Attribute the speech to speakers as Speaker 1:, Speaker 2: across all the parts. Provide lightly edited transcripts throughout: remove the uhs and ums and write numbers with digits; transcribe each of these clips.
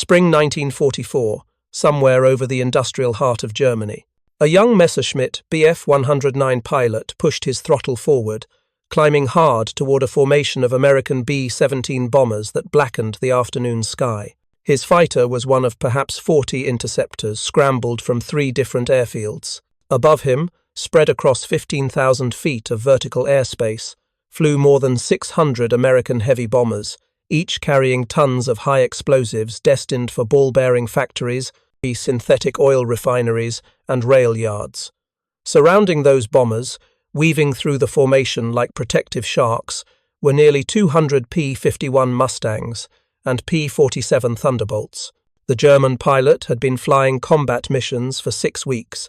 Speaker 1: Spring 1944, somewhere over the industrial heart of Germany. A young Messerschmitt Bf 109 pilot pushed his throttle forward, climbing hard toward a formation of American B-17 bombers that blackened the afternoon sky. His fighter was one of perhaps 40 interceptors scrambled from 3 different airfields. Above him, spread across 15,000 feet of vertical airspace, flew more than 600 American heavy bombers, each carrying tons of high explosives destined for ball-bearing factories, synthetic oil refineries, and rail yards. Surrounding those bombers, weaving through the formation like protective sharks, were nearly 200 P-51 Mustangs and P-47 Thunderbolts. The German pilot had been flying combat missions for 6 weeks.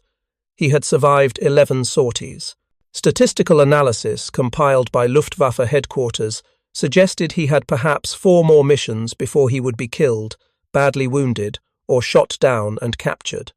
Speaker 1: He had survived 11 sorties. Statistical analysis compiled by Luftwaffe headquarters suggested he had perhaps 4 more missions before he would be killed, badly wounded, or shot down and captured.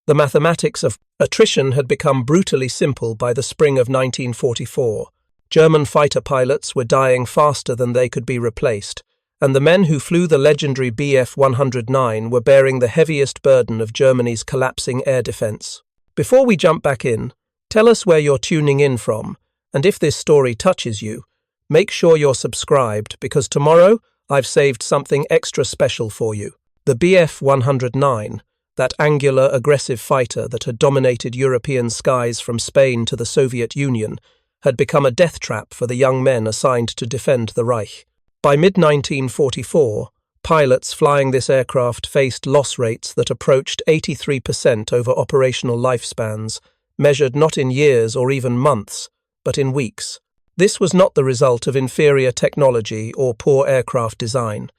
Speaker 1: The mathematics of attrition had become brutally simple by the spring of 1944. German fighter pilots were dying faster than they could be replaced, and the men who flew the legendary Bf 109 were bearing the heaviest burden of Germany's collapsing air defense. Before we jump back in, tell us where you're tuning in from, and if this story touches you, make sure you're subscribed because tomorrow I've saved something extra special for you. The Bf 109, that angular, aggressive fighter that had dominated European skies from Spain to the Soviet Union, had become a death trap for the young men assigned to defend the Reich. By mid-1944, pilots flying this aircraft faced loss rates that approached 83% over operational lifespans, measured not in years or even months, but in weeks. This was not the result of inferior technology or poor aircraft design.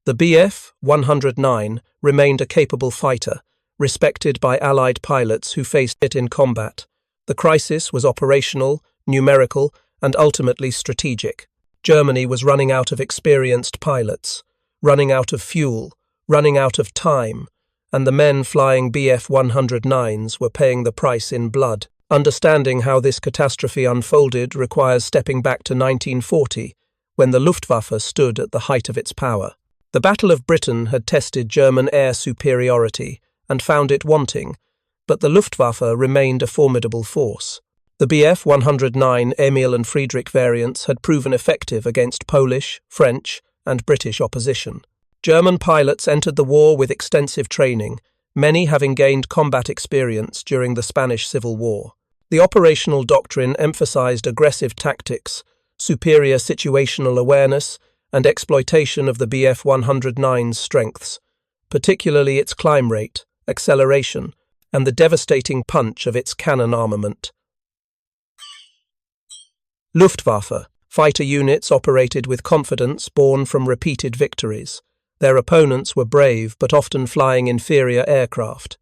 Speaker 1: The Bf 109 remained a capable fighter, respected by Allied pilots who faced it in combat. The crisis was operational, numerical, and ultimately strategic. Germany was running out of experienced pilots, running out of fuel, running out of time, and the men flying Bf 109s were paying the price in blood. Understanding how this catastrophe unfolded requires stepping back to 1940, when the Luftwaffe stood at the height of its power. The Battle of Britain had tested German air superiority and found it wanting, but the Luftwaffe remained a formidable force. The Bf 109 Emil and Friedrich variants had proven effective against Polish, French, and British opposition. German pilots entered the war with extensive training, many having gained combat experience during the Spanish Civil War. The operational doctrine emphasized aggressive tactics, superior situational awareness, and exploitation of the Bf 109's strengths, particularly its climb rate, acceleration, and the devastating punch of its cannon armament. Luftwaffe fighter units operated with confidence born from repeated victories. Their opponents were brave but often flying inferior aircraft.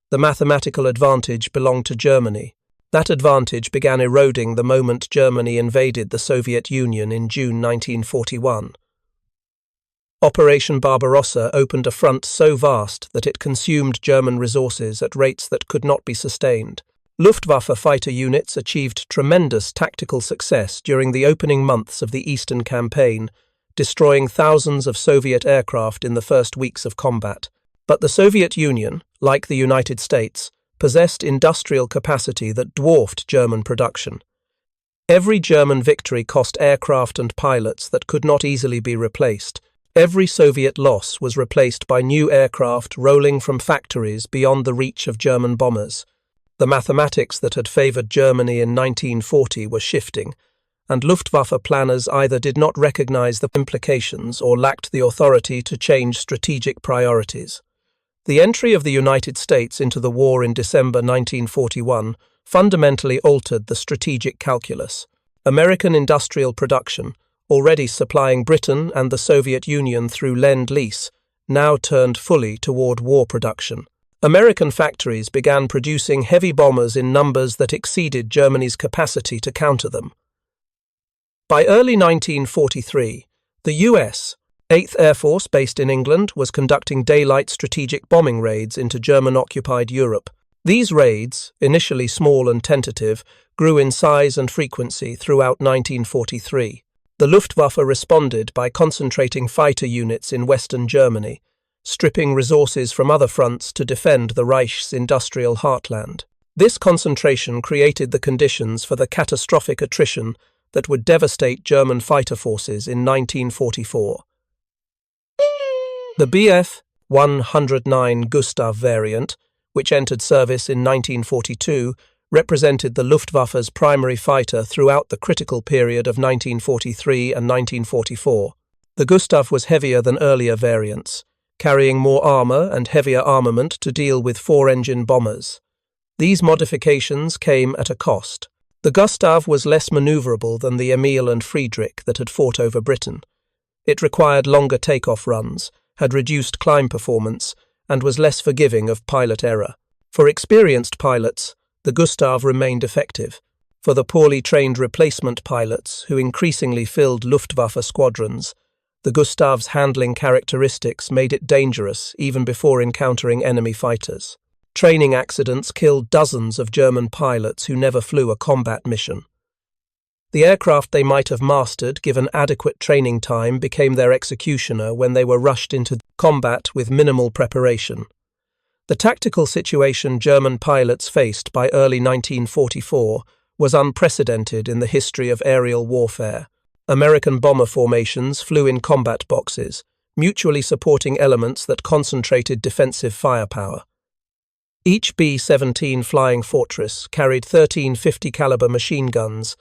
Speaker 1: The mathematical advantage belonged to Germany. That advantage began eroding the moment Germany invaded the Soviet Union in June 1941. Operation Barbarossa opened a front so vast that it consumed German resources at rates that could not be sustained. Luftwaffe fighter units achieved tremendous tactical success during the opening months of the Eastern Campaign, destroying thousands of Soviet aircraft in the first weeks of combat. But the Soviet Union, like the United States, possessed industrial capacity that dwarfed German production. Every German victory cost aircraft and pilots that could not easily be replaced. Every Soviet loss was replaced by new aircraft rolling from factories beyond the reach of German bombers. The mathematics that had favored Germany in 1940 were shifting, and Luftwaffe planners either did not recognize the implications or lacked the authority to change strategic priorities. The entry of the United States into the war in December 1941 fundamentally altered the strategic calculus. American industrial production, already supplying Britain and the Soviet Union through Lend-Lease, now turned fully toward war production. American factories began producing heavy bombers in numbers that exceeded Germany's capacity to counter them. By early 1943, the U.S. 8th Air Force, based in England, was conducting daylight strategic bombing raids into German-occupied Europe. These raids, initially small and tentative, grew in size and frequency throughout 1943. The Luftwaffe responded by concentrating fighter units in Western Germany, stripping resources from other fronts to defend the Reich's industrial heartland. This concentration created the conditions for the catastrophic attrition that would devastate German fighter forces in 1944. The Bf 109 Gustav variant, which entered service in 1942, represented the Luftwaffe's primary fighter throughout the critical period of 1943 and 1944. The Gustav was heavier than earlier variants, carrying more armor and heavier armament to deal with four-engine bombers. These modifications came at a cost. The Gustav was less maneuverable than the Emil and Friedrich that had fought over Britain. It required longer takeoff runs, had reduced climb performance, and was less forgiving of pilot error. For experienced pilots, the Gustav remained effective. For the poorly trained replacement pilots who increasingly filled Luftwaffe squadrons, the Gustav's handling characteristics made it dangerous even before encountering enemy fighters. Training accidents killed dozens of German pilots who never flew a combat mission. The aircraft they might have mastered, given adequate training time, became their executioner when they were rushed into combat with minimal preparation. The tactical situation German pilots faced by early 1944 was unprecedented in the history of aerial warfare. American bomber formations flew in combat boxes, mutually supporting elements that concentrated defensive firepower. Each B-17 Flying Fortress carried 13 50-caliber machine guns.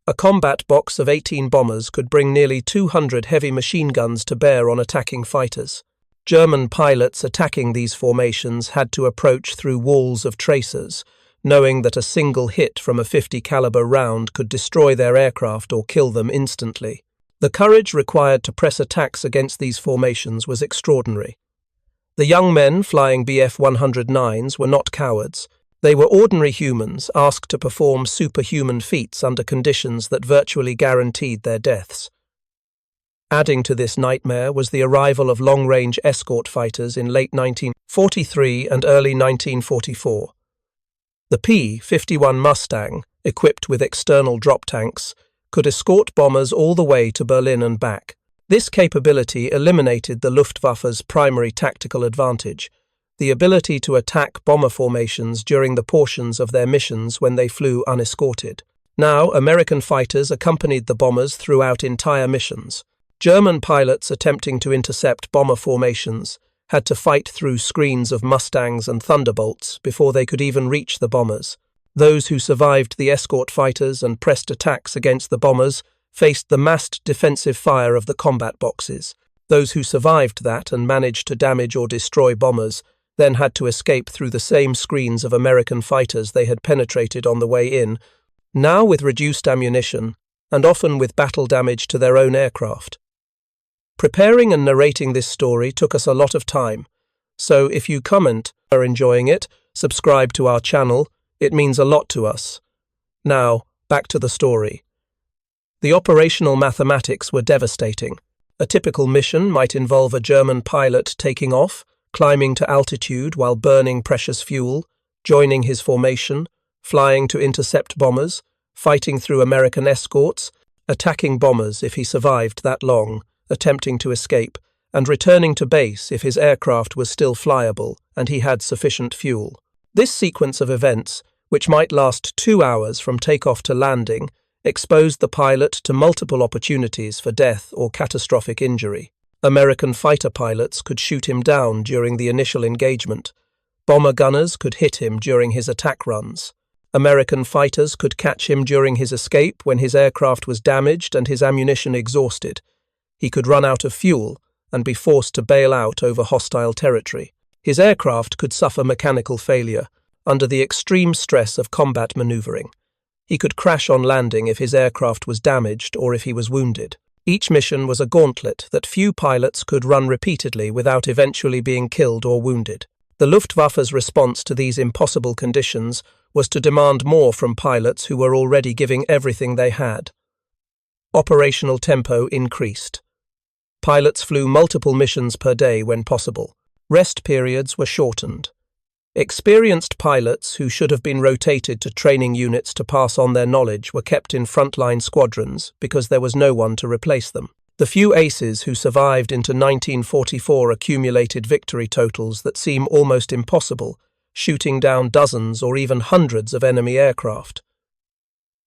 Speaker 1: A combat box of 18 bombers could bring nearly 200 heavy machine guns to bear on attacking fighters. German pilots attacking these formations had to approach through walls of tracers, knowing that a single hit from a 50-caliber round could destroy their aircraft or kill them instantly. The courage required to press attacks against these formations was extraordinary. The young men flying Bf 109s were not cowards. They were ordinary humans asked to perform superhuman feats under conditions that virtually guaranteed their deaths. Adding to this nightmare was the arrival of long-range escort fighters in late 1943 and early 1944. The P-51 Mustang, equipped with external drop tanks, could escort bombers all the way to Berlin and back. This capability eliminated the Luftwaffe's primary tactical advantage, the ability to attack bomber formations during the portions of their missions when they flew unescorted. Now, American fighters accompanied the bombers throughout entire missions. German pilots attempting to intercept bomber formations had to fight through screens of Mustangs and Thunderbolts before they could even reach the bombers. Those who survived the escort fighters and pressed attacks against the bombers faced the massed defensive fire of the combat boxes. Those who survived that and managed to damage or destroy bombers then had to escape through the same screens of American fighters they had penetrated on the way in, now with reduced ammunition, and often with battle damage to their own aircraft. Preparing and narrating this story took us a lot of time, so if you comment or are enjoying it, subscribe to our channel, it means a lot to us. Now, back to the story. The operational mathematics were devastating. A typical mission might involve a German pilot taking off, climbing to altitude while burning precious fuel, joining his formation, flying to intercept bombers, fighting through American escorts, attacking bombers if he survived that long, attempting to escape, and returning to base if his aircraft was still flyable and he had sufficient fuel. This sequence of events, which might last 2 hours from takeoff to landing, exposed the pilot to multiple opportunities for death or catastrophic injury. American fighter pilots could shoot him down during the initial engagement. Bomber gunners could hit him during his attack runs. American fighters could catch him during his escape when his aircraft was damaged and his ammunition exhausted. He could run out of fuel and be forced to bail out over hostile territory. His aircraft could suffer mechanical failure under the extreme stress of combat maneuvering. He could crash on landing if his aircraft was damaged or if he was wounded. Each mission was a gauntlet that few pilots could run repeatedly without eventually being killed or wounded. The Luftwaffe's response to these impossible conditions was to demand more from pilots who were already giving everything they had. Operational tempo increased. Pilots flew multiple missions per day when possible. Rest periods were shortened. Experienced pilots who should have been rotated to training units to pass on their knowledge were kept in frontline squadrons because there was no one to replace them. The few aces who survived into 1944 accumulated victory totals that seem almost impossible, shooting down dozens or even hundreds of enemy aircraft.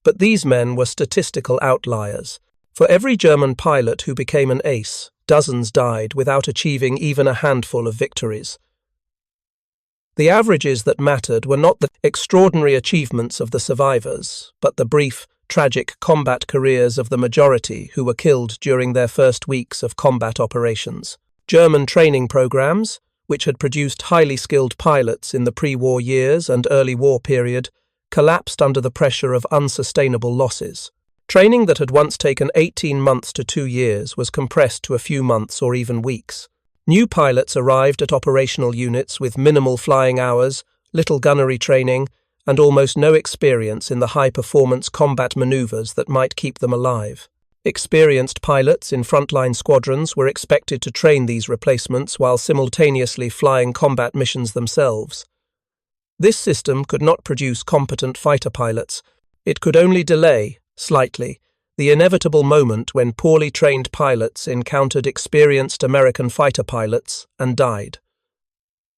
Speaker 1: But these men were statistical outliers. For every German pilot who became an ace, dozens died without achieving even a handful of victories. The averages that mattered were not the extraordinary achievements of the survivors, but the brief, tragic combat careers of the majority who were killed during their first weeks of combat operations. German training programs, which had produced highly skilled pilots in the pre-war years and early war period, collapsed under the pressure of unsustainable losses. Training that had once taken 18 months to 2 years was compressed to a few months or even weeks. New pilots arrived at operational units with minimal flying hours, little gunnery training, and almost no experience in the high-performance combat maneuvers that might keep them alive. Experienced pilots in frontline squadrons were expected to train these replacements while simultaneously flying combat missions themselves. This system could not produce competent fighter pilots. It could only delay, slightly, the inevitable moment when poorly trained pilots encountered experienced American fighter pilots and died.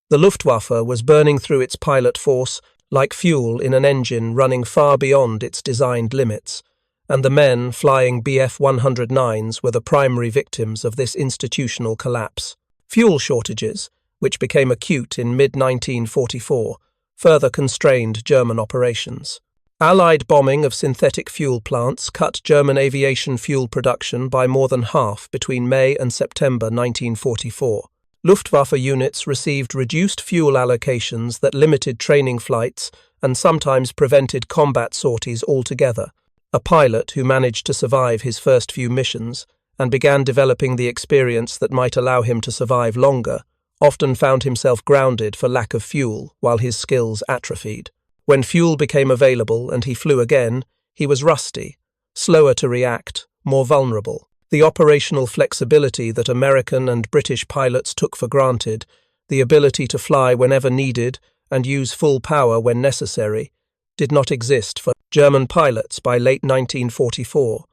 Speaker 1: The Luftwaffe was burning through its pilot force like fuel in an engine running far beyond its designed limits, and the men flying Bf 109s were the primary victims of this institutional collapse. Fuel shortages, which became acute in mid-1944, further constrained German operations. Allied bombing of synthetic fuel plants cut German aviation fuel production by more than half between May and September 1944. Luftwaffe units received reduced fuel allocations that limited training flights and sometimes prevented combat sorties altogether. A pilot who managed to survive his first few missions and began developing the experience that might allow him to survive longer often found himself grounded for lack of fuel while his skills atrophied. When fuel became available and he flew again, he was rusty, slower to react, more vulnerable. The operational flexibility that American and British pilots took for granted, the ability to fly whenever needed and use full power when necessary, did not exist for German pilots by late 1944.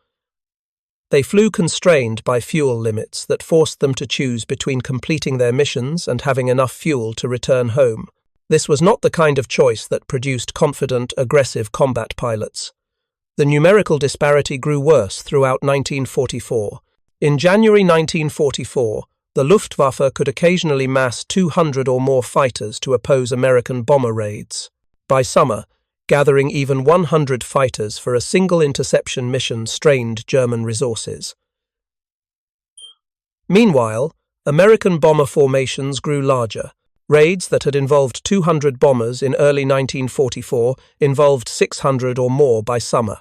Speaker 1: They flew constrained by fuel limits that forced them to choose between completing their missions and having enough fuel to return home. This was not the kind of choice that produced confident, aggressive combat pilots. The numerical disparity grew worse throughout 1944. In January 1944, the Luftwaffe could occasionally mass 200 or more fighters to oppose American bomber raids. By summer, gathering even 100 fighters for a single interception mission strained German resources. Meanwhile, American bomber formations grew larger. Raids that had involved 200 bombers in early 1944 involved 600 or more by summer.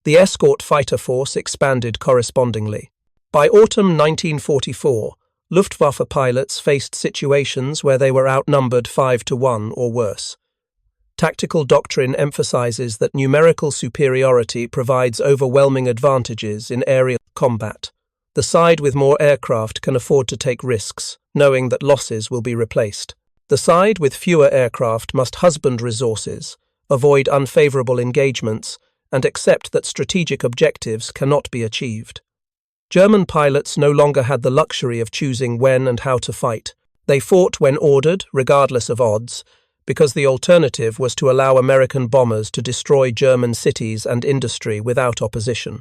Speaker 1: The escort fighter force expanded correspondingly. By autumn 1944, Luftwaffe pilots faced situations where they were outnumbered 5-1 or worse. Tactical doctrine emphasizes that numerical superiority provides overwhelming advantages in aerial combat. The side with more aircraft can afford to take risks, knowing that losses will be replaced. The side with fewer aircraft must husband resources, avoid unfavorable engagements, and accept that strategic objectives cannot be achieved. German pilots no longer had the luxury of choosing when and how to fight. They fought when ordered, regardless of odds, because the alternative was to allow American bombers to destroy German cities and industry without opposition.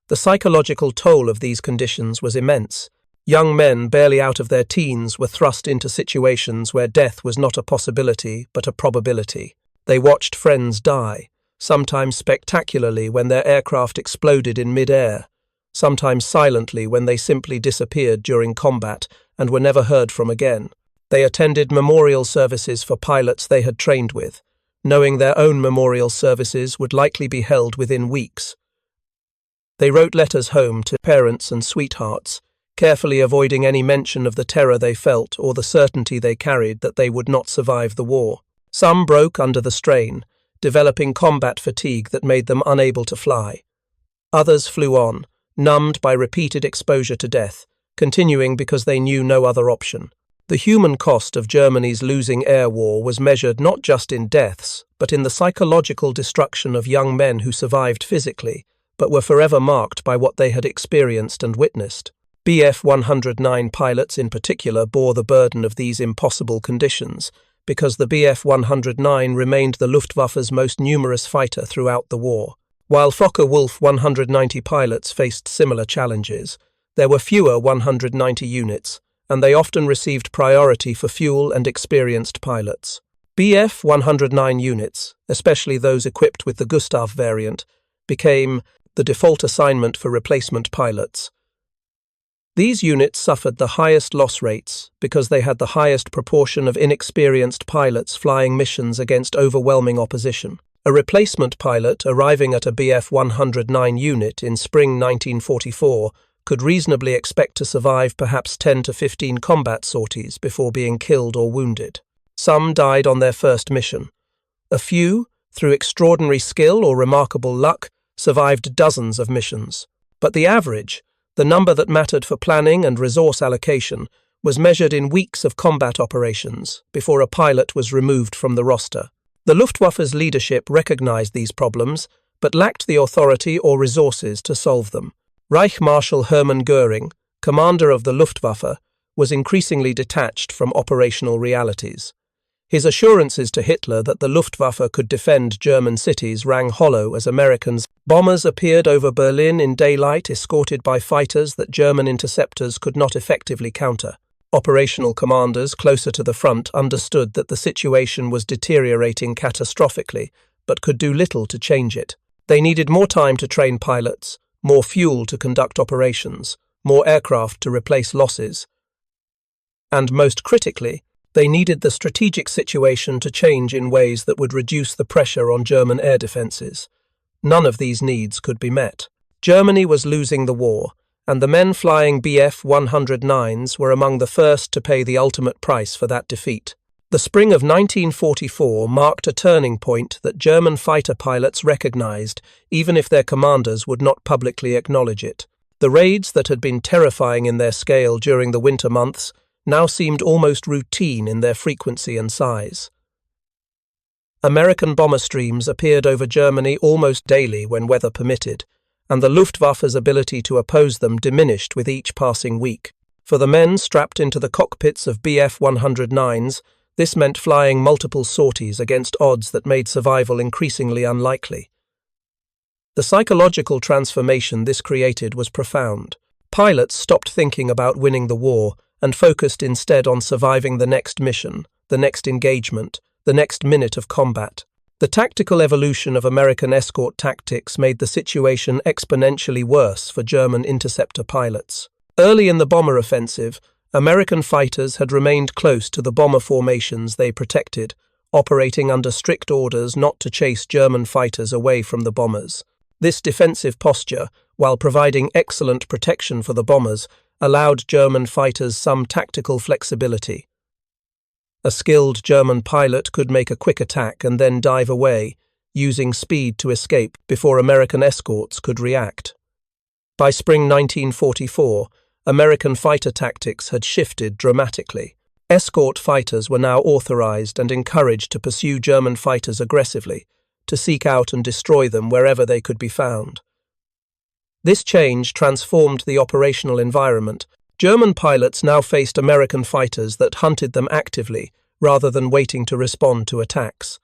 Speaker 1: The psychological toll of these conditions was immense. Young men barely out of their teens were thrust into situations where death was not a possibility but a probability. They watched friends die, sometimes spectacularly when their aircraft exploded in mid-air, sometimes silently when they simply disappeared during combat and were never heard from again. They attended memorial services for pilots they had trained with, knowing their own memorial services would likely be held within weeks. They wrote letters home to parents and sweethearts, carefully avoiding any mention of the terror they felt or the certainty they carried that they would not survive the war. Some broke under the strain, developing combat fatigue that made them unable to fly. Others flew on, numbed by repeated exposure to death, continuing because they knew no other option. The human cost of Germany's losing air war was measured not just in deaths, but in the psychological destruction of young men who survived physically, but were forever marked by what they had experienced and witnessed. Bf 109 pilots in particular bore the burden of these impossible conditions, because the Bf 109 remained the Luftwaffe's most numerous fighter throughout the war. While Focke-Wulf 190 pilots faced similar challenges, there were fewer 190 units, and they often received priority for fuel and experienced pilots. Bf 109 units, especially those equipped with the Gustav variant, became the default assignment for replacement pilots. These units suffered the highest loss rates because they had the highest proportion of inexperienced pilots flying missions against overwhelming opposition. A replacement pilot arriving at a Bf 109 unit in spring 1944 could reasonably expect to survive perhaps 10 to 15 combat sorties before being killed or wounded. Some died on their first mission. A few, through extraordinary skill or remarkable luck, survived dozens of missions. But the average, the number that mattered for planning and resource allocation, was measured in weeks of combat operations before a pilot was removed from the roster. The Luftwaffe's leadership recognized these problems, but lacked the authority or resources to solve them. Reich Marshal Hermann Göring, commander of the Luftwaffe, was increasingly detached from operational realities. His assurances to Hitler that the Luftwaffe could defend German cities rang hollow as Americans' bombers appeared over Berlin in daylight, escorted by fighters that German interceptors could not effectively counter. Operational commanders closer to the front understood that the situation was deteriorating catastrophically, but could do little to change it. They needed more time to train pilots, more fuel to conduct operations, more aircraft to replace losses, and most critically, they needed the strategic situation to change in ways that would reduce the pressure on German air defences. None of these needs could be met. Germany was losing the war, and the men flying Bf 109s were among the first to pay the ultimate price for that defeat. The spring of 1944 marked a turning point that German fighter pilots recognized, even if their commanders would not publicly acknowledge it. The raids that had been terrifying in their scale during the winter months now seemed almost routine in their frequency and size. American bomber streams appeared over Germany almost daily when weather permitted, and the Luftwaffe's ability to oppose them diminished with each passing week. For the men strapped into the cockpits of Bf 109s, this meant flying multiple sorties against odds that made survival increasingly unlikely. The psychological transformation this created was profound. Pilots stopped thinking about winning the war and focused instead on surviving the next mission, the next engagement, the next minute of combat. The tactical evolution of American escort tactics made the situation exponentially worse for German interceptor pilots. Early in the bomber offensive, American fighters had remained close to the bomber formations they protected, operating under strict orders not to chase German fighters away from the bombers. This defensive posture, while providing excellent protection for the bombers, allowed German fighters some tactical flexibility. A skilled German pilot could make a quick attack and then dive away, using speed to escape before American escorts could react. By spring 1944, American fighter tactics had shifted dramatically. Escort fighters were now authorized and encouraged to pursue German fighters aggressively, to seek out and destroy them wherever they could be found. This change transformed the operational environment. German pilots now faced American fighters that hunted them actively, rather than waiting to respond to attacks.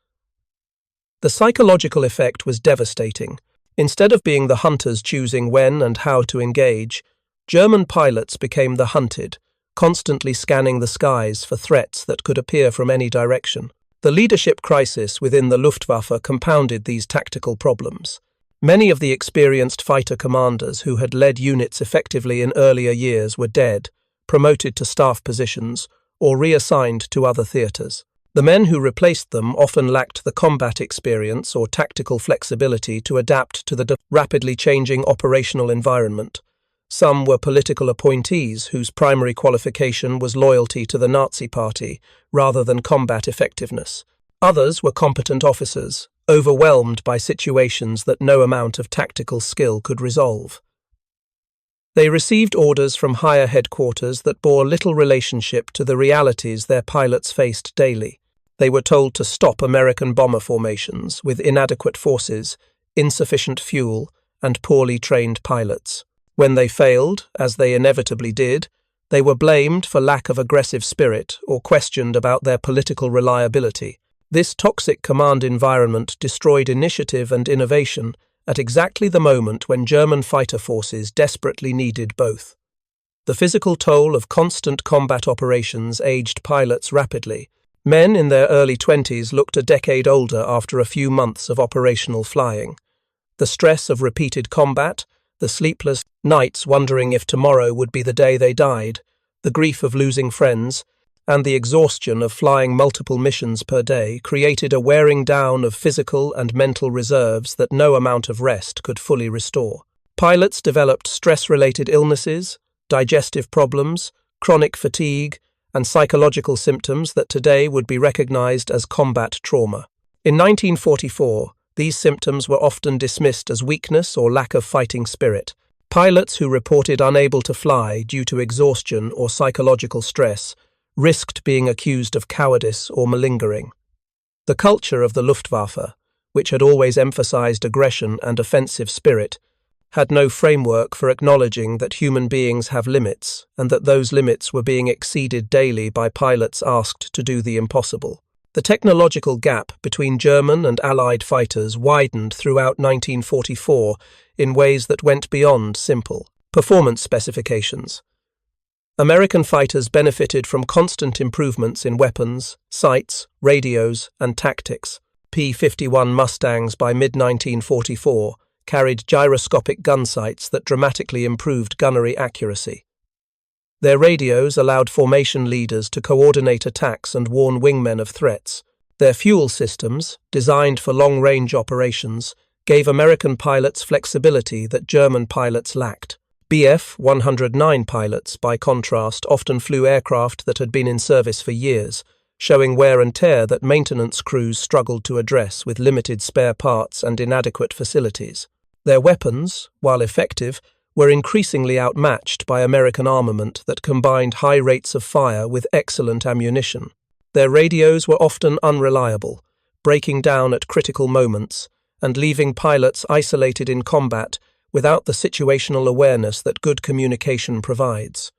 Speaker 1: The psychological effect was devastating. Instead of being the hunters choosing when and how to engage, German pilots became the hunted, constantly scanning the skies for threats that could appear from any direction. The leadership crisis within the Luftwaffe compounded these tactical problems. Many of the experienced fighter commanders who had led units effectively in earlier years were dead, promoted to staff positions, or reassigned to other theatres. The men who replaced them often lacked the combat experience or tactical flexibility to adapt to the rapidly changing operational environment. Some were political appointees whose primary qualification was loyalty to the Nazi Party rather than combat effectiveness. Others were competent officers, overwhelmed by situations that no amount of tactical skill could resolve. They received orders from higher headquarters that bore little relationship to the realities their pilots faced daily. They were told to stop American bomber formations with inadequate forces, insufficient fuel, and poorly trained pilots. When they failed, as they inevitably did, they were blamed for lack of aggressive spirit or questioned about their political reliability. This toxic command environment destroyed initiative and innovation at exactly the moment when German fighter forces desperately needed both. The physical toll of constant combat operations aged pilots rapidly. Men in their early 20s looked a decade older after a few months of operational flying. The stress of repeated combat, the sleepless nights wondering if tomorrow would be the day they died, the grief of losing friends, and the exhaustion of flying multiple missions per day created a wearing down of physical and mental reserves that no amount of rest could fully restore. Pilots developed stress-related illnesses, digestive problems, chronic fatigue, and psychological symptoms that today would be recognized as combat trauma. In 1944, these symptoms were often dismissed as weakness or lack of fighting spirit. Pilots who reported unable to fly due to exhaustion or psychological stress risked being accused of cowardice or malingering. The culture of the Luftwaffe, which had always emphasized aggression and offensive spirit, had no framework for acknowledging that human beings have limits and that those limits were being exceeded daily by pilots asked to do the impossible. The technological gap between German and Allied fighters widened throughout 1944 in ways that went beyond simple performance specifications. American fighters benefited from constant improvements in weapons, sights, radios, and tactics. P-51 Mustangs by mid-1944 carried gyroscopic gun sights that dramatically improved gunnery accuracy. Their radios allowed formation leaders to coordinate attacks and warn wingmen of threats. Their fuel systems, designed for long-range operations, gave American pilots flexibility that German pilots lacked. Bf 109 pilots, by contrast, often flew aircraft that had been in service for years, showing wear and tear that maintenance crews struggled to address with limited spare parts and inadequate facilities. Their weapons, while effective, were increasingly outmatched by American armament that combined high rates of fire with excellent ammunition. Their radios were often unreliable, breaking down at critical moments and leaving pilots isolated in combat without the situational awareness that good communication provides.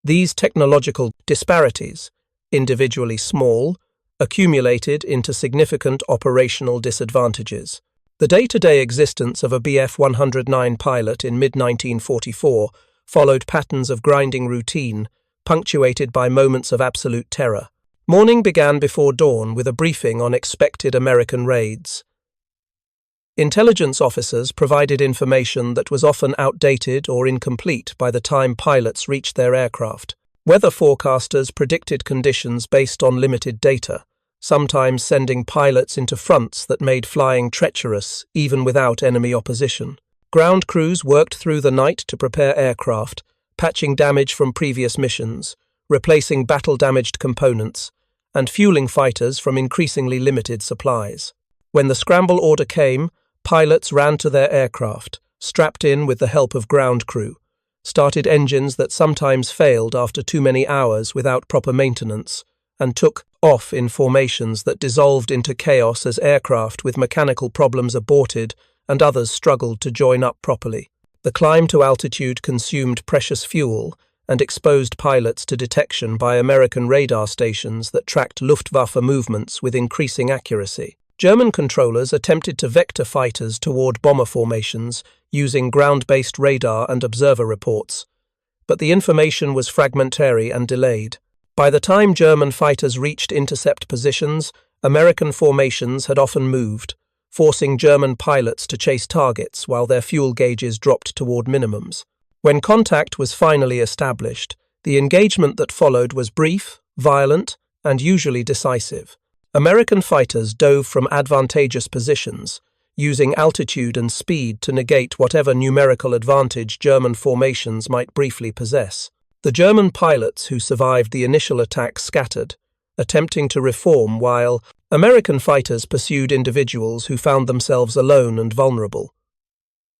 Speaker 1: These technological disparities, individually small, accumulated into significant operational disadvantages. The day-to-day existence of a Bf 109 pilot in mid-1944 followed patterns of grinding routine, punctuated by moments of absolute terror. Morning began before dawn with a briefing on expected American raids. Intelligence officers provided information that was often outdated or incomplete by the time pilots reached their aircraft. Weather forecasters predicted conditions based on limited data, sometimes sending pilots into fronts that made flying treacherous even without enemy opposition. Ground crews worked through the night to prepare aircraft, patching damage from previous missions, replacing battle-damaged components, and fueling fighters from increasingly limited supplies. When the scramble order came, pilots ran to their aircraft, strapped in with the help of ground crew, started engines that sometimes failed after too many hours without proper maintenance, and took off in formations that dissolved into chaos as aircraft with mechanical problems aborted and others struggled to join up properly. The climb to altitude consumed precious fuel and exposed pilots to detection by American radar stations that tracked Luftwaffe movements with increasing accuracy. German controllers attempted to vector fighters toward bomber formations using ground-based radar and observer reports, but the information was fragmentary and delayed. By the time German fighters reached intercept positions, American formations had often moved, forcing German pilots to chase targets while their fuel gauges dropped toward minimums. When contact was finally established, the engagement that followed was brief, violent, and usually decisive. American fighters dove from advantageous positions, using altitude and speed to negate whatever numerical advantage German formations might briefly possess. The German pilots who survived the initial attack scattered, attempting to reform while American fighters pursued individuals who found themselves alone and vulnerable.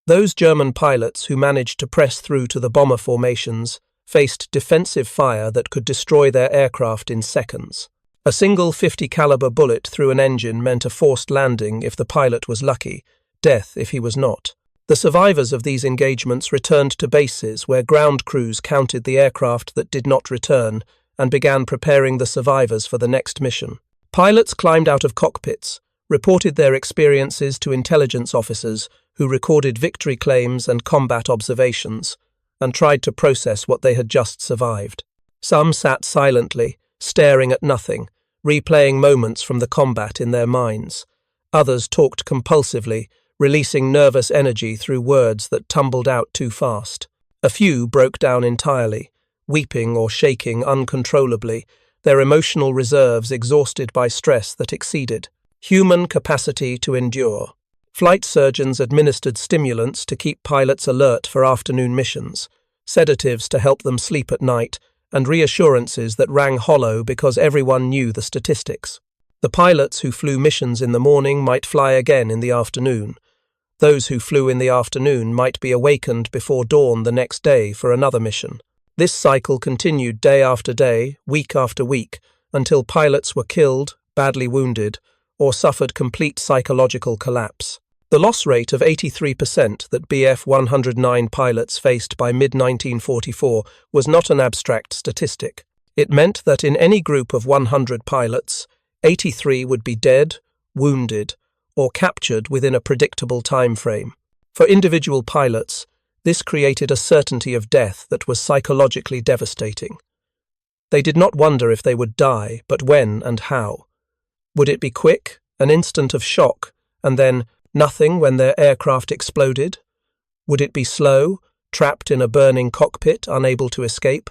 Speaker 1: Those German pilots who managed to press through to the bomber formations faced defensive fire that could destroy their aircraft in seconds. A single .50 caliber bullet through an engine meant a forced landing if the pilot was lucky, death if he was not. The survivors of these engagements returned to bases where ground crews counted the aircraft that did not return and began preparing the survivors for the next mission. Pilots climbed out of cockpits, reported their experiences to intelligence officers who recorded victory claims and combat observations, and tried to process what they had just survived. Some sat silently, staring at nothing, replaying moments from the combat in their minds. Others talked compulsively, releasing nervous energy through words that tumbled out too fast. A few broke down entirely, weeping or shaking uncontrollably, their emotional reserves exhausted by stress that exceeded human capacity to endure. Flight surgeons administered stimulants to keep pilots alert for afternoon missions, sedatives to help them sleep at night, and reassurances that rang hollow because everyone knew the statistics. The pilots who flew missions in the morning might fly again in the afternoon. Those who flew in the afternoon might be awakened before dawn the next day for another mission. This cycle continued day after day, week after week, until pilots were killed, badly wounded, or suffered complete psychological collapse. The loss rate of 83% that Bf 109 pilots faced by mid-1944 was not an abstract statistic. It meant that in any group of 100 pilots, 83 would be dead, wounded, or captured within a predictable time frame. For individual pilots, this created a certainty of death that was psychologically devastating. They did not wonder if they would die, but when and how. Would it be quick, an instant of shock, and then nothing when their aircraft exploded? Would it be slow, trapped in a burning cockpit, unable to escape?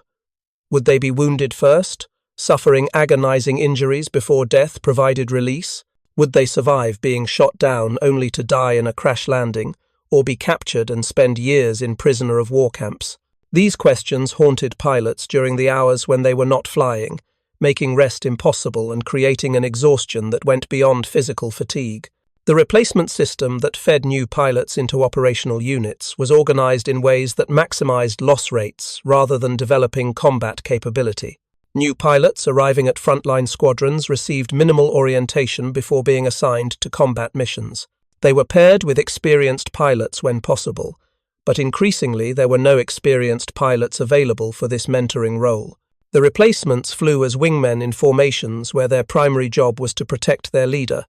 Speaker 1: Would they be wounded first, suffering agonizing injuries before death provided release? Would they survive being shot down only to die in a crash landing, or be captured and spend years in prisoner of war camps? These questions haunted pilots during the hours when they were not flying, making rest impossible and creating an exhaustion that went beyond physical fatigue. The replacement system that fed new pilots into operational units was organized in ways that maximized loss rates rather than developing combat capability. New pilots arriving at frontline squadrons received minimal orientation before being assigned to combat missions. They were paired with experienced pilots when possible, but increasingly there were no experienced pilots available for this mentoring role. The replacements flew as wingmen in formations where their primary job was to protect their leader,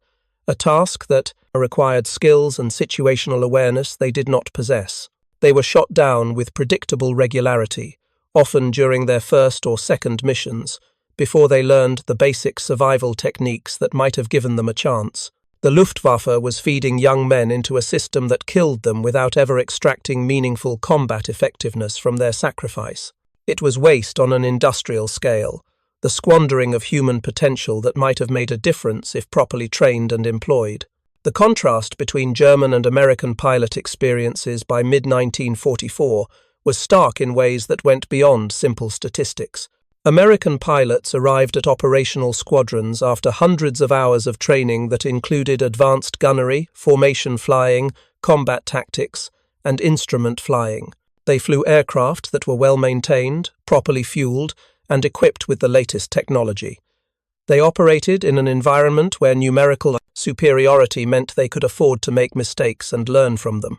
Speaker 1: a task that required skills and situational awareness they did not possess. They were shot down with predictable regularity, often during their first or second missions, before they learned the basic survival techniques that might have given them a chance. The Luftwaffe was feeding young men into a system that killed them without ever extracting meaningful combat effectiveness from their sacrifice. It was waste on an industrial scale, the squandering of human potential that might have made a difference if properly trained and employed. The contrast between German and American pilot experiences by mid-1944 was stark in ways that went beyond simple statistics. American pilots arrived at operational squadrons after hundreds of hours of training that included advanced gunnery, formation flying, combat tactics, and instrument flying. They flew aircraft that were well maintained, properly fueled, and equipped with the latest technology. They operated in an environment where numerical superiority meant they could afford to make mistakes and learn from them.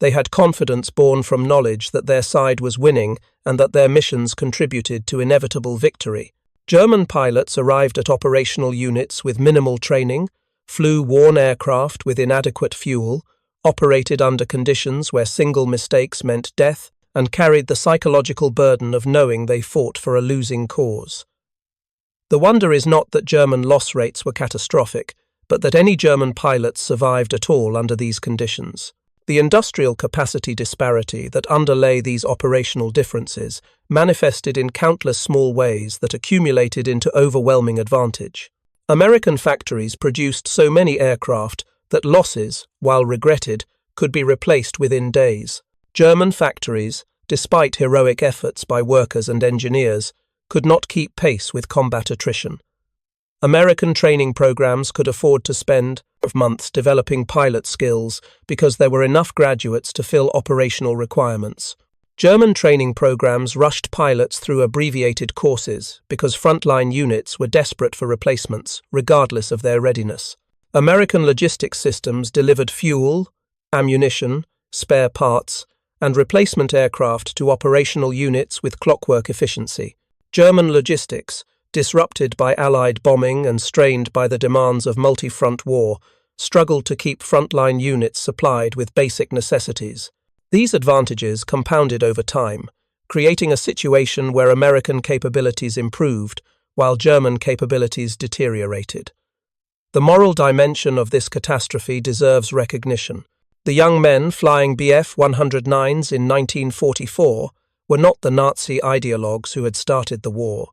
Speaker 1: They had confidence born from knowledge that their side was winning and that their missions contributed to inevitable victory. German pilots arrived at operational units with minimal training, flew worn aircraft with inadequate fuel, operated under conditions where single mistakes meant death, and carried the psychological burden of knowing they fought for a losing cause. The wonder is not that German loss rates were catastrophic, but that any German pilots survived at all under these conditions. The industrial capacity disparity that underlay these operational differences manifested in countless small ways that accumulated into overwhelming advantage. American factories produced so many aircraft that losses, while regretted, could be replaced within days. German factories, despite heroic efforts by workers and engineers, could not keep pace with combat attrition. American training programs could afford to spend months developing pilot skills because there were enough graduates to fill operational requirements. German training programs rushed pilots through abbreviated courses because frontline units were desperate for replacements, regardless of their readiness. American logistics systems delivered fuel, ammunition, spare parts, and replacement aircraft to operational units with clockwork efficiency. German logistics, disrupted by Allied bombing and strained by the demands of multi-front war, struggled to keep frontline units supplied with basic necessities. These advantages compounded over time, creating a situation where American capabilities improved while German capabilities deteriorated. The moral dimension of this catastrophe deserves recognition. The young men flying Bf 109s in 1944 were not the Nazi ideologues who had started the war.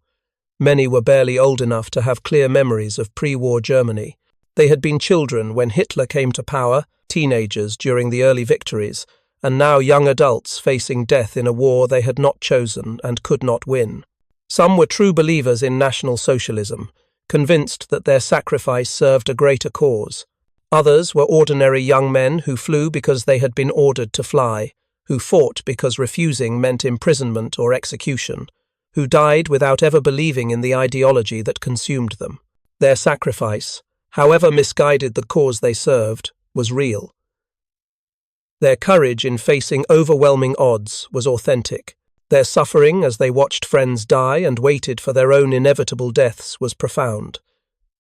Speaker 1: Many were barely old enough to have clear memories of pre-war Germany. They had been children when Hitler came to power, teenagers during the early victories, and now young adults facing death in a war they had not chosen and could not win. Some were true believers in National Socialism, convinced that their sacrifice served a greater cause. Others were ordinary young men who flew because they had been ordered to fly, who fought because refusing meant imprisonment or execution, who died without ever believing in the ideology that consumed them. Their sacrifice, however misguided the cause they served, was real. Their courage in facing overwhelming odds was authentic. Their suffering as they watched friends die and waited for their own inevitable deaths was profound.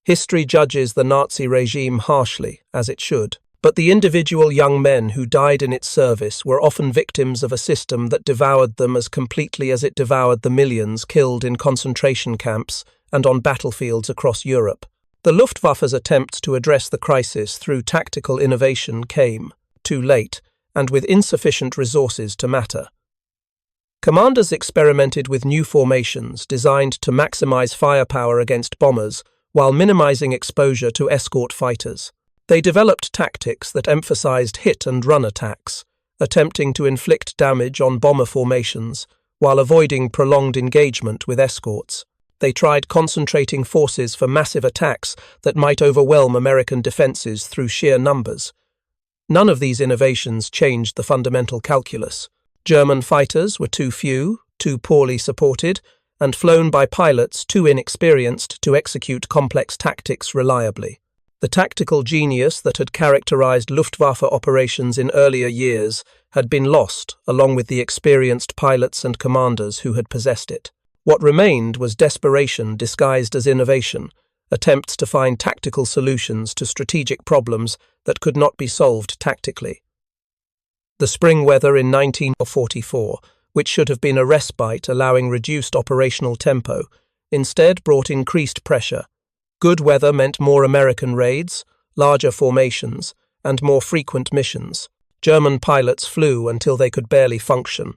Speaker 1: History judges the Nazi regime harshly, as it should, but the individual young men who died in its service were often victims of a system that devoured them as completely as it devoured the millions killed in concentration camps and on battlefields across Europe. The Luftwaffe's attempts to address the crisis through tactical innovation came too late and with insufficient resources to matter. Commanders experimented with new formations designed to maximize firepower against bombers while minimizing exposure to escort fighters. They developed tactics that emphasized hit-and-run attacks, attempting to inflict damage on bomber formations while avoiding prolonged engagement with escorts. They tried concentrating forces for massive attacks that might overwhelm American defenses through sheer numbers. None of these innovations changed the fundamental calculus. German fighters were too few, too poorly supported, and flown by pilots too inexperienced to execute complex tactics reliably. The tactical genius that had characterized Luftwaffe operations in earlier years had been lost, along with the experienced pilots and commanders who had possessed it. What remained was desperation disguised as innovation, attempts to find tactical solutions to strategic problems that could not be solved tactically. The spring weather in 1944, which should have been a respite allowing reduced operational tempo, instead brought increased pressure. Good weather meant more American raids, larger formations, and more frequent missions. German pilots flew until they could barely function,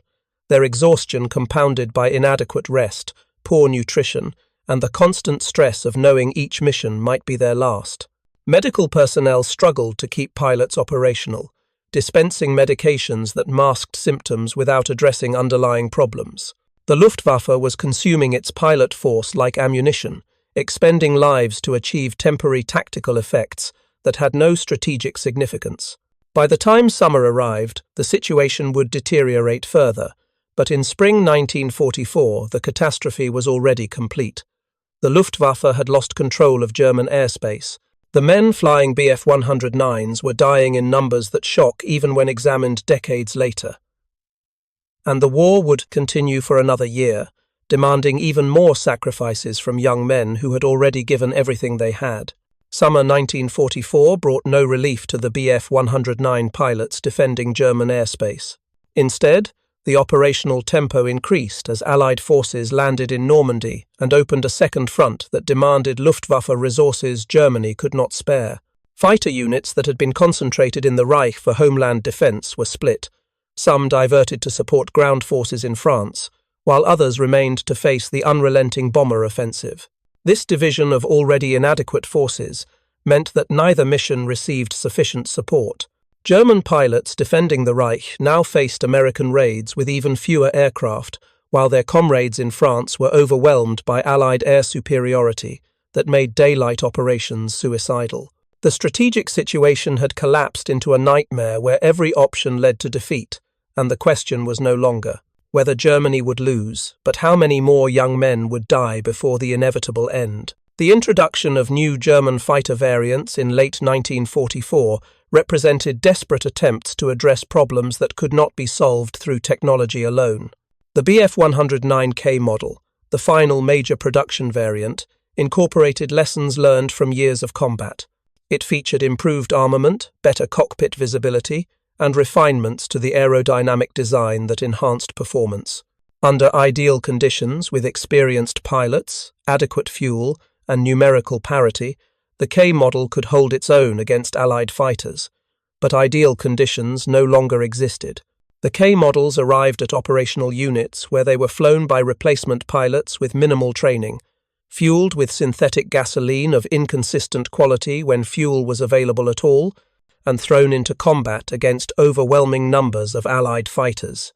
Speaker 1: their exhaustion compounded by inadequate rest, poor nutrition, and the constant stress of knowing each mission might be their last. Medical personnel struggled to keep pilots operational, dispensing medications that masked symptoms without addressing underlying problems. The Luftwaffe was consuming its pilot force like ammunition, expending lives to achieve temporary tactical effects that had no strategic significance. By the time summer arrived, the situation would deteriorate further, but in spring 1944 the catastrophe was already complete. The Luftwaffe had lost control of German airspace. The men flying Bf 109s were dying in numbers that shock even when examined decades later. And the war would continue for another year, demanding even more sacrifices from young men who had already given everything they had. Summer 1944 brought no relief to the Bf 109 pilots defending German airspace. Instead, the operational tempo increased as Allied forces landed in Normandy and opened a second front that demanded Luftwaffe resources Germany could not spare. Fighter units that had been concentrated in the Reich for homeland defense were split, some diverted to support ground forces in France, while others remained to face the unrelenting bomber offensive. This division of already inadequate forces meant that neither mission received sufficient support. German pilots defending the Reich now faced American raids with even fewer aircraft, while their comrades in France were overwhelmed by Allied air superiority that made daylight operations suicidal. The strategic situation had collapsed into a nightmare where every option led to defeat, and the question was no longer whether Germany would lose, but how many more young men would die before the inevitable end. The introduction of new German fighter variants in late 1944 represented desperate attempts to address problems that could not be solved through technology alone. The Bf-109K model, the final major production variant, incorporated lessons learned from years of combat. It featured improved armament, better cockpit visibility, and refinements to the aerodynamic design that enhanced performance. Under ideal conditions, with experienced pilots, adequate fuel, and numerical parity, the K model could hold its own against Allied fighters. But ideal conditions no longer existed. The K models arrived at operational units where they were flown by replacement pilots with minimal training, fueled with synthetic gasoline of inconsistent quality when fuel was available at all, and thrown into combat against overwhelming numbers of Allied fighters.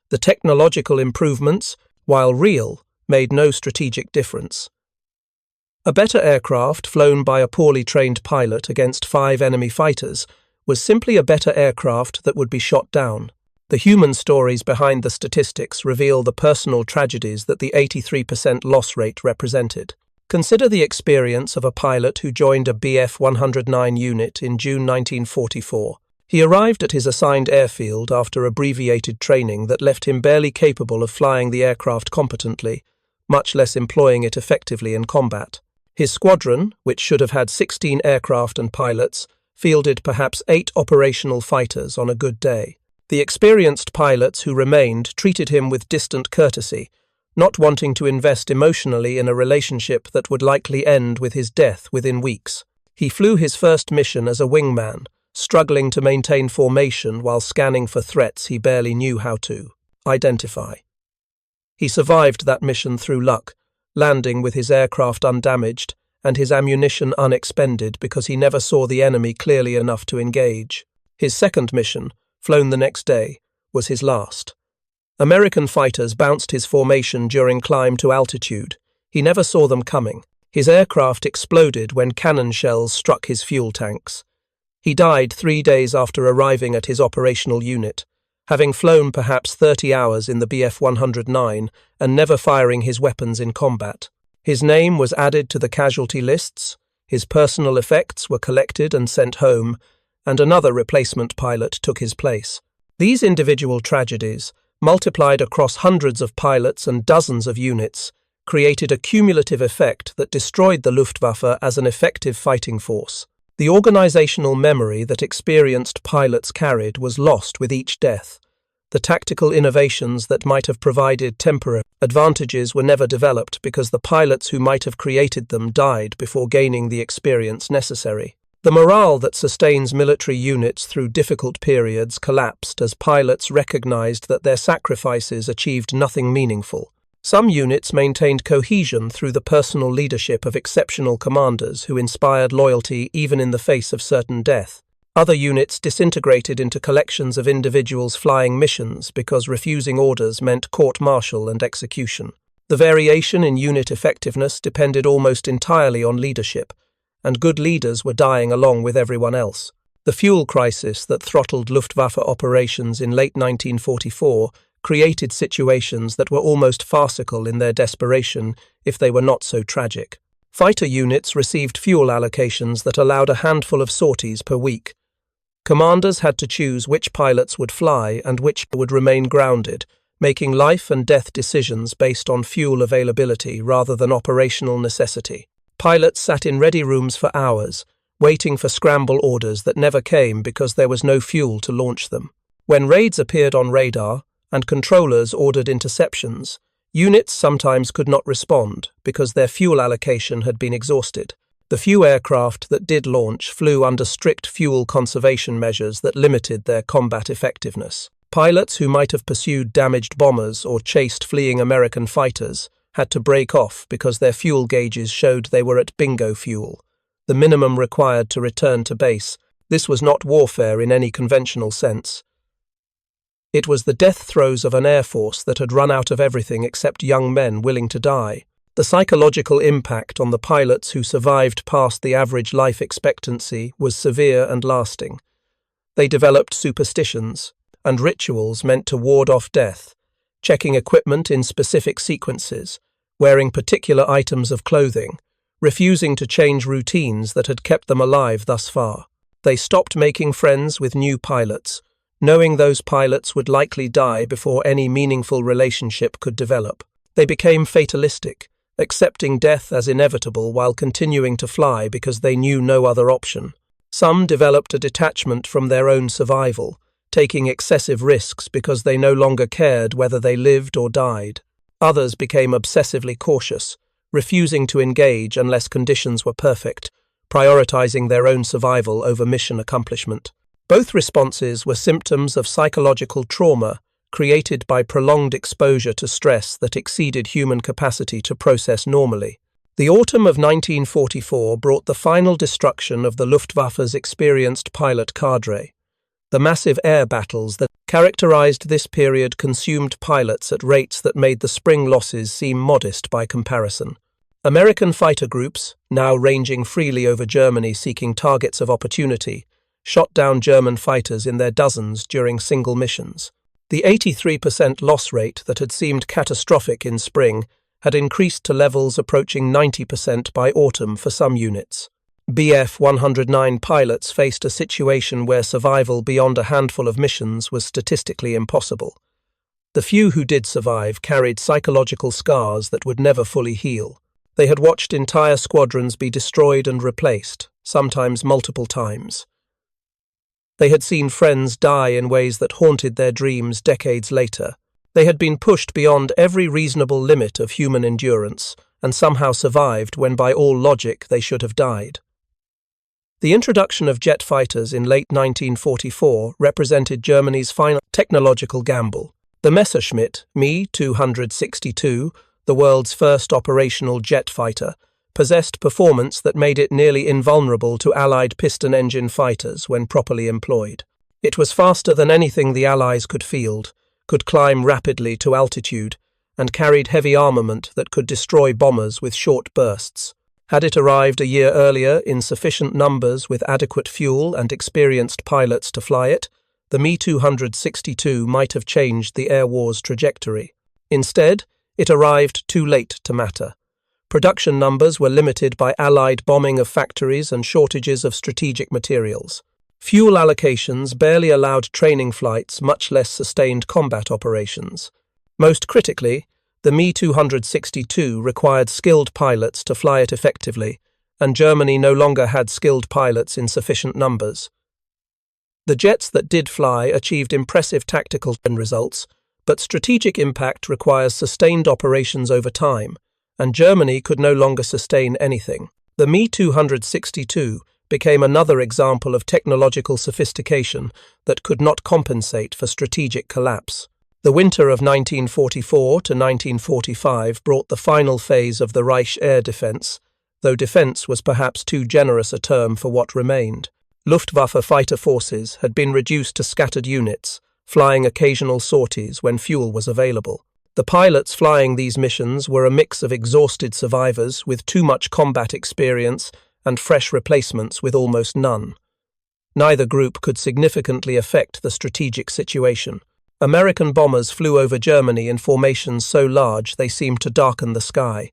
Speaker 1: The technological improvements, while real, made no strategic difference. A better aircraft flown by a poorly trained pilot against 5 enemy fighters was simply a better aircraft that would be shot down. The human stories behind the statistics reveal the personal tragedies that the 83% loss rate represented. Consider the experience of a pilot who joined a Bf-109 unit in June 1944. He arrived at his assigned airfield after abbreviated training that left him barely capable of flying the aircraft competently, much less employing it effectively in combat. His squadron, which should have had 16 aircraft and pilots, fielded perhaps 8 operational fighters on a good day. The experienced pilots who remained treated him with distant courtesy, not wanting to invest emotionally in a relationship that would likely end with his death within weeks. He flew his first mission as a wingman, struggling to maintain formation while scanning for threats he barely knew how to identify. He survived that mission through luck, landing with his aircraft undamaged and his ammunition unexpended because he never saw the enemy clearly enough to engage. His second mission, flown the next day, was his last. American fighters bounced his formation during climb to altitude. He never saw them coming. His aircraft exploded when cannon shells struck his fuel tanks. He died 3 days after arriving at his operational unit, having flown perhaps 30 hours in the Bf-109 and never firing his weapons in combat. His name was added to the casualty lists, his personal effects were collected and sent home, and another replacement pilot took his place. These individual tragedies, multiplied across hundreds of pilots and dozens of units, created a cumulative effect that destroyed the Luftwaffe as an effective fighting force. The organizational memory that experienced pilots carried was lost with each death. The tactical innovations that might have provided temporary advantages were never developed because the pilots who might have created them died before gaining the experience necessary. The morale that sustains military units through difficult periods collapsed as pilots recognized that their sacrifices achieved nothing meaningful. Some units maintained cohesion through the personal leadership of exceptional commanders who inspired loyalty even in the face of certain death. Other units disintegrated into collections of individuals flying missions because refusing orders meant court-martial and execution. The variation in unit effectiveness depended almost entirely on leadership, and good leaders were dying along with everyone else. The fuel crisis that throttled Luftwaffe operations in late 1944 created situations that were almost farcical in their desperation if they were not so tragic. Fighter units received fuel allocations that allowed a handful of sorties per week. Commanders had to choose which pilots would fly and which would remain grounded, making life and death decisions based on fuel availability rather than operational necessity. Pilots sat in ready rooms for hours, waiting for scramble orders that never came because there was no fuel to launch them. When raids appeared on radar, and controllers ordered interceptions, units sometimes could not respond because their fuel allocation had been exhausted. The few aircraft that did launch flew under strict fuel conservation measures that limited their combat effectiveness. Pilots who might have pursued damaged bombers or chased fleeing American fighters had to break off because their fuel gauges showed they were at bingo fuel, the minimum required to return to base. This was not warfare in any conventional sense. It was the death throes of an air force that had run out of everything except young men willing to die. The psychological impact on the pilots who survived past the average life expectancy was severe and lasting. They developed superstitions and rituals meant to ward off death, checking equipment in specific sequences, wearing particular items of clothing, refusing to change routines that had kept them alive thus far. They stopped making friends with new pilots, knowing those pilots would likely die before any meaningful relationship could develop. They became fatalistic, accepting death as inevitable while continuing to fly because they knew no other option. Some developed a detachment from their own survival, taking excessive risks because they no longer cared whether they lived or died. Others became obsessively cautious, refusing to engage unless conditions were perfect, prioritizing their own survival over mission accomplishment. Both responses were symptoms of psychological trauma created by prolonged exposure to stress that exceeded human capacity to process normally. The autumn of 1944 brought the final destruction of the Luftwaffe's experienced pilot cadre. The massive air battles that characterized this period consumed pilots at rates that made the spring losses seem modest by comparison. American fighter groups, now ranging freely over Germany seeking targets of opportunity, shot down German fighters in their dozens during single missions. The 83% loss rate that had seemed catastrophic in spring had increased to levels approaching 90% by autumn for some units. Bf 109 pilots faced a situation where survival beyond a handful of missions was statistically impossible. The few who did survive carried psychological scars that would never fully heal. They had watched entire squadrons be destroyed and replaced, sometimes multiple times. They had seen friends die in ways that haunted their dreams decades later. They had been pushed beyond every reasonable limit of human endurance and somehow survived when by all logic they should have died. The introduction of jet fighters in late 1944 represented Germany's final technological gamble. The Messerschmitt Me 262, the world's first operational jet fighter, possessed performance that made it nearly invulnerable to Allied piston-engine fighters when properly employed. It was faster than anything the Allies could field, could climb rapidly to altitude, and carried heavy armament that could destroy bombers with short bursts. Had it arrived a year earlier in sufficient numbers with adequate fuel and experienced pilots to fly it, the Me 262 might have changed the air war's trajectory. Instead, it arrived too late to matter. Production numbers were limited by Allied bombing of factories and shortages of strategic materials. Fuel allocations barely allowed training flights, much less sustained combat operations. Most critically, the Me 262 required skilled pilots to fly it effectively, and Germany no longer had skilled pilots in sufficient numbers. The jets that did fly achieved impressive tactical results, but strategic impact requires sustained operations over time, and Germany could no longer sustain anything. The Me 262 became another example of technological sophistication that could not compensate for strategic collapse. The winter of 1944 to 1945 brought the final phase of the Reich air defense, though defense was perhaps too generous a term for what remained. Luftwaffe fighter forces had been reduced to scattered units, flying occasional sorties when fuel was available. The pilots flying these missions were a mix of exhausted survivors with too much combat experience and fresh replacements with almost none. Neither group could significantly affect the strategic situation. American bombers flew over Germany in formations so large they seemed to darken the sky.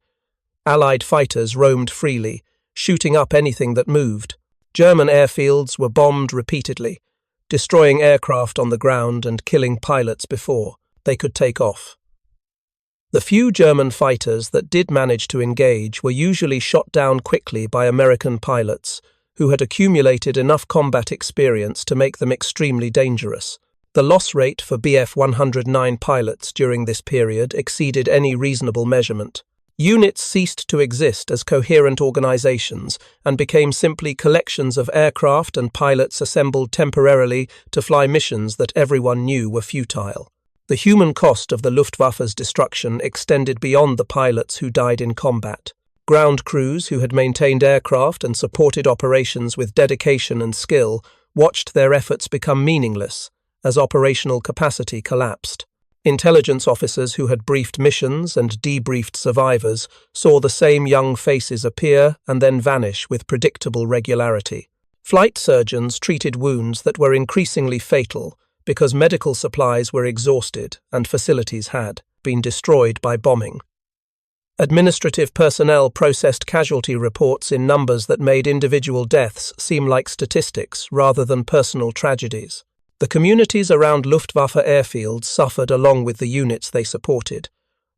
Speaker 1: Allied fighters roamed freely, shooting up anything that moved. German airfields were bombed repeatedly, destroying aircraft on the ground and killing pilots before they could take off. The few German fighters that did manage to engage were usually shot down quickly by American pilots, who had accumulated enough combat experience to make them extremely dangerous. The loss rate for Bf 109 pilots during this period exceeded any reasonable measurement. Units ceased to exist as coherent organizations and became simply collections of aircraft and pilots assembled temporarily to fly missions that everyone knew were futile. The human cost of the Luftwaffe's destruction extended beyond the pilots who died in combat. Ground crews who had maintained aircraft and supported operations with dedication and skill watched their efforts become meaningless as operational capacity collapsed. Intelligence officers who had briefed missions and debriefed survivors saw the same young faces appear and then vanish with predictable regularity. Flight surgeons treated wounds that were increasingly fatal because medical supplies were exhausted and facilities had been destroyed by bombing. Administrative personnel processed casualty reports in numbers that made individual deaths seem like statistics rather than personal tragedies. The communities around Luftwaffe airfields suffered along with the units they supported,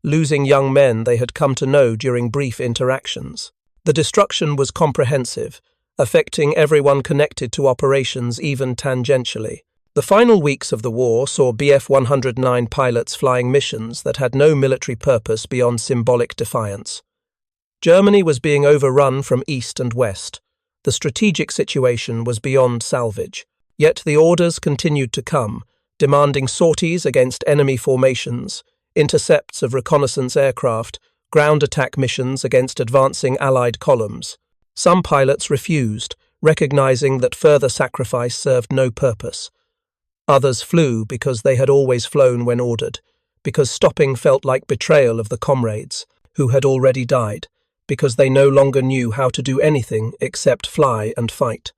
Speaker 1: losing young men they had come to know during brief interactions. The destruction was comprehensive, affecting everyone connected to operations even tangentially. The final weeks of the war saw Bf 109 pilots flying missions that had no military purpose beyond symbolic defiance. Germany was being overrun from east and west. The strategic situation was beyond salvage. Yet the orders continued to come, demanding sorties against enemy formations, intercepts of reconnaissance aircraft, ground attack missions against advancing Allied columns. Some pilots refused, recognizing that further sacrifice served no purpose. Others flew because they had always flown when ordered, because stopping felt like betrayal of the comrades who had already died, because they no longer knew how to do anything except fly and fight.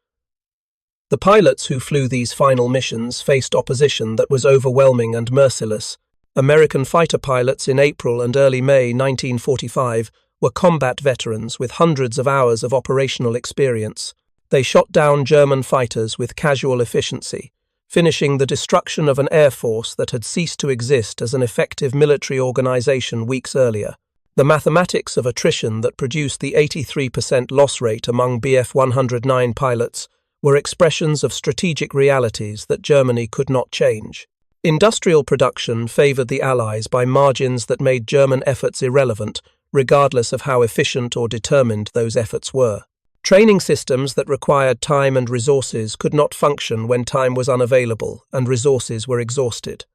Speaker 1: The pilots who flew these final missions faced opposition that was overwhelming and merciless. American fighter pilots in April and early May 1945 were combat veterans with hundreds of hours of operational experience. They shot down German fighters with casual efficiency, finishing the destruction of an air force that had ceased to exist as an effective military organization weeks earlier. The mathematics of attrition that produced the 83% loss rate among Bf 109 pilots were expressions of strategic realities that Germany could not change. Industrial production favored the Allies by margins that made German efforts irrelevant, regardless of how efficient or determined those efforts were. Training systems that required time and resources could not function when time was unavailable and resources were exhausted.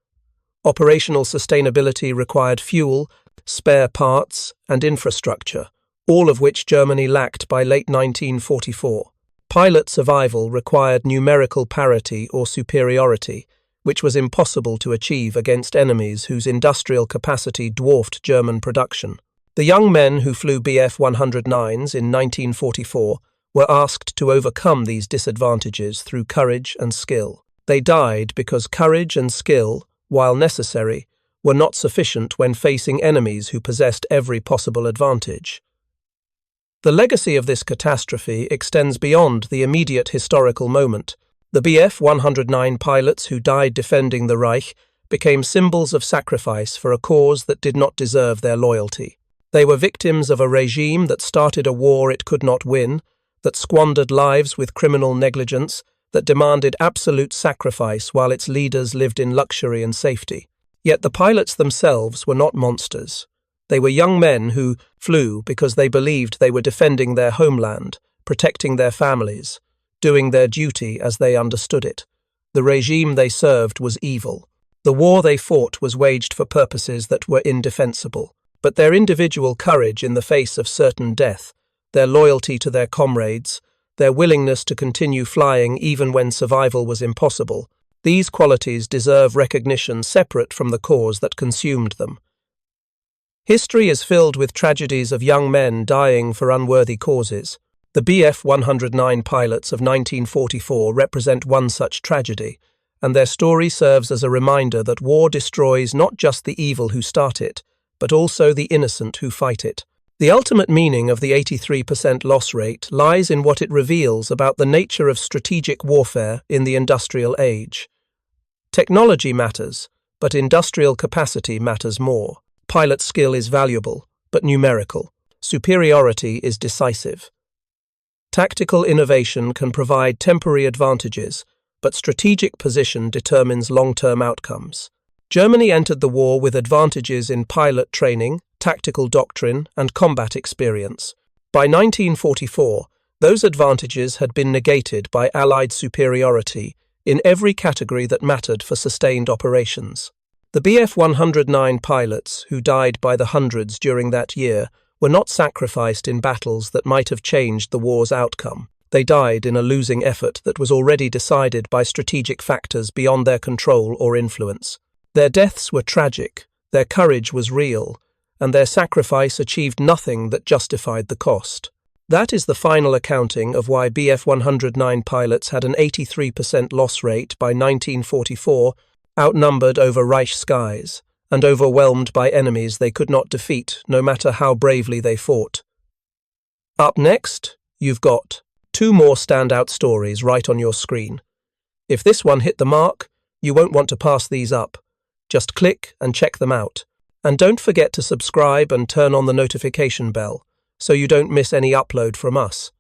Speaker 1: Operational sustainability required fuel, spare parts, and infrastructure, all of which Germany lacked by late 1944. Pilot survival required numerical parity or superiority, which was impossible to achieve against enemies whose industrial capacity dwarfed German production. The young men who flew Bf 109s in 1944 were asked to overcome these disadvantages through courage and skill. They died because courage and skill, while necessary, were not sufficient when facing enemies who possessed every possible advantage. The legacy of this catastrophe extends beyond the immediate historical moment. The Bf 109 pilots who died defending the Reich became symbols of sacrifice for a cause that did not deserve their loyalty. They were victims of a regime that started a war it could not win, that squandered lives with criminal negligence, that demanded absolute sacrifice while its leaders lived in luxury and safety. Yet the pilots themselves were not monsters. They were young men who flew because they believed they were defending their homeland, protecting their families, doing their duty as they understood it. The regime they served was evil. The war they fought was waged for purposes that were indefensible. But their individual courage in the face of certain death, their loyalty to their comrades, their willingness to continue flying even when survival was impossible, these qualities deserve recognition separate from the cause that consumed them. History is filled with tragedies of young men dying for unworthy causes. The Bf 109 pilots of 1944 represent one such tragedy, and their story serves as a reminder that war destroys not just the evil who start it, but also the innocent who fight it. The ultimate meaning of the 83% loss rate lies in what it reveals about the nature of strategic warfare in the industrial age. Technology matters, but industrial capacity matters more. Pilot skill is valuable, but numerical. Superiority is decisive. Tactical innovation can provide temporary advantages, but strategic position determines long-term outcomes. Germany entered the war with advantages in pilot training, tactical doctrine, and combat experience. By 1944, those advantages had been negated by Allied superiority in every category that mattered for sustained operations. The Bf 109 pilots, who died by the hundreds during that year, were not sacrificed in battles that might have changed the war's outcome. They died in a losing effort that was already decided by strategic factors beyond their control or influence. Their deaths were tragic, their courage was real, and their sacrifice achieved nothing that justified the cost. That is the final accounting of why Bf 109 pilots had an 83% loss rate by 1944, outnumbered over Reich skies, and overwhelmed by enemies they could not defeat, no matter how bravely they fought. Up next, you've got 2 more standout stories right on your screen. If this one hit the mark, you won't want to pass these up. Just click and check them out. And don't forget to subscribe and turn on the notification bell so you don't miss any upload from us.